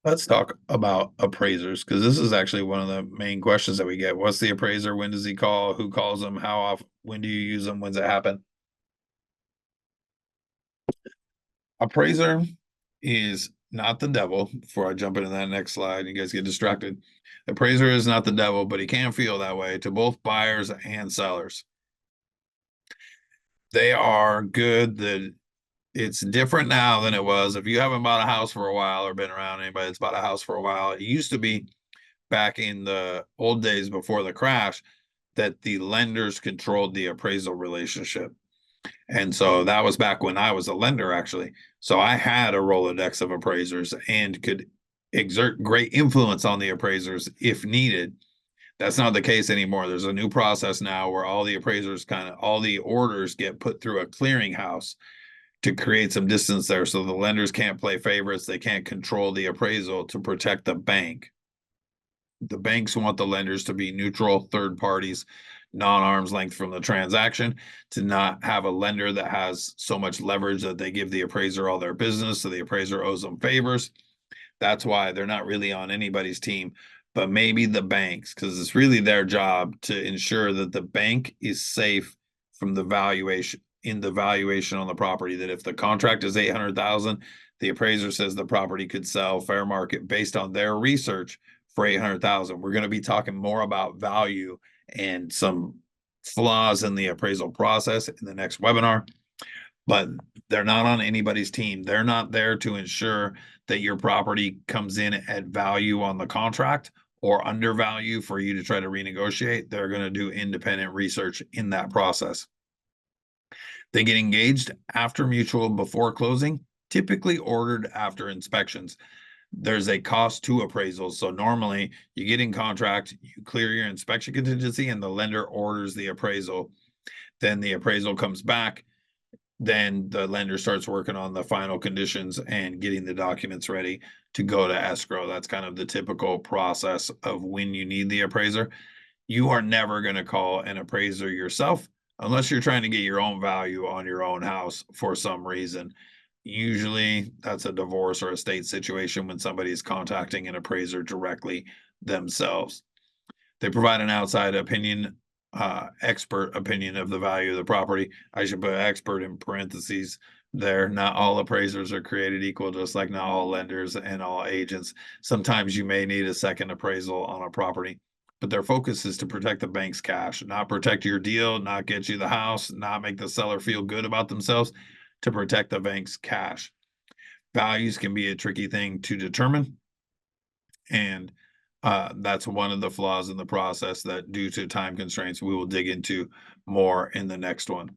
Let's talk about appraisers, because this is actually one of the main questions that we get. What's the appraiser? When does he call? Who calls him? How often? When do you use them? When's it happen? Appraiser is not the devil. Before I jump into that next slide, you guys get distracted. The appraiser is not the devil, but he can feel that way to both buyers and sellers. They are good. That it's different now than it was. If you haven't bought a house for a while or been around anybody that's bought a house for a while, it used to be back in the old days before the crash that the lenders controlled the appraisal relationship. And so that was back when I was a lender, actually. So I had a Rolodex of appraisers and could exert great influence on the appraisers if needed. That's not the case anymore. There's a new process now where all the appraisers all the orders get put through a clearinghouse to create some distance there. So the lenders can't play favorites. They can't control the appraisal to protect the bank. The banks want the lenders to be neutral third parties, non-arm's length from the transaction, to not have a lender that has so much leverage that they give the appraiser all their business, so the appraiser owes them favors. That's why they're not really on anybody's team, but maybe the banks, because it's really their job to ensure that the bank is safe from the valuation on the property. That if the contract is 800,000, the appraiser says the property could sell fair market based on their research for 800,000. We're going to be talking more about value and some flaws in the appraisal process in the next webinar, but they're not on anybody's team. They're not there to ensure that your property comes in at value on the contract or undervalue for you to try to renegotiate. They're going to do independent research in that process. They get engaged after mutual before closing, typically ordered after inspections. There's a cost to appraisals. So normally you get in contract, you clear your inspection contingency, and the lender orders the appraisal. Then the appraisal comes back. Then the lender starts working on the final conditions and getting the documents ready to go to escrow. That's kind of the typical process of when you need the appraiser. You are never going to call an appraiser yourself unless you're trying to get your own value on your own house for some reason. Usually that's a divorce or estate situation when somebody is contacting an appraiser directly themselves. They provide an outside opinion, expert opinion of the value of the property. I should put expert in parentheses there. Not all appraisers are created equal, just like not all lenders and all agents. Sometimes you may need a second appraisal on a property, but their focus is to protect the bank's cash, not protect your deal, not get you the house, not make the seller feel good about themselves, to protect the bank's cash. Values can be a tricky thing to determine, and that's one of the flaws in the process that, due to time constraints, we will dig into more in the next one.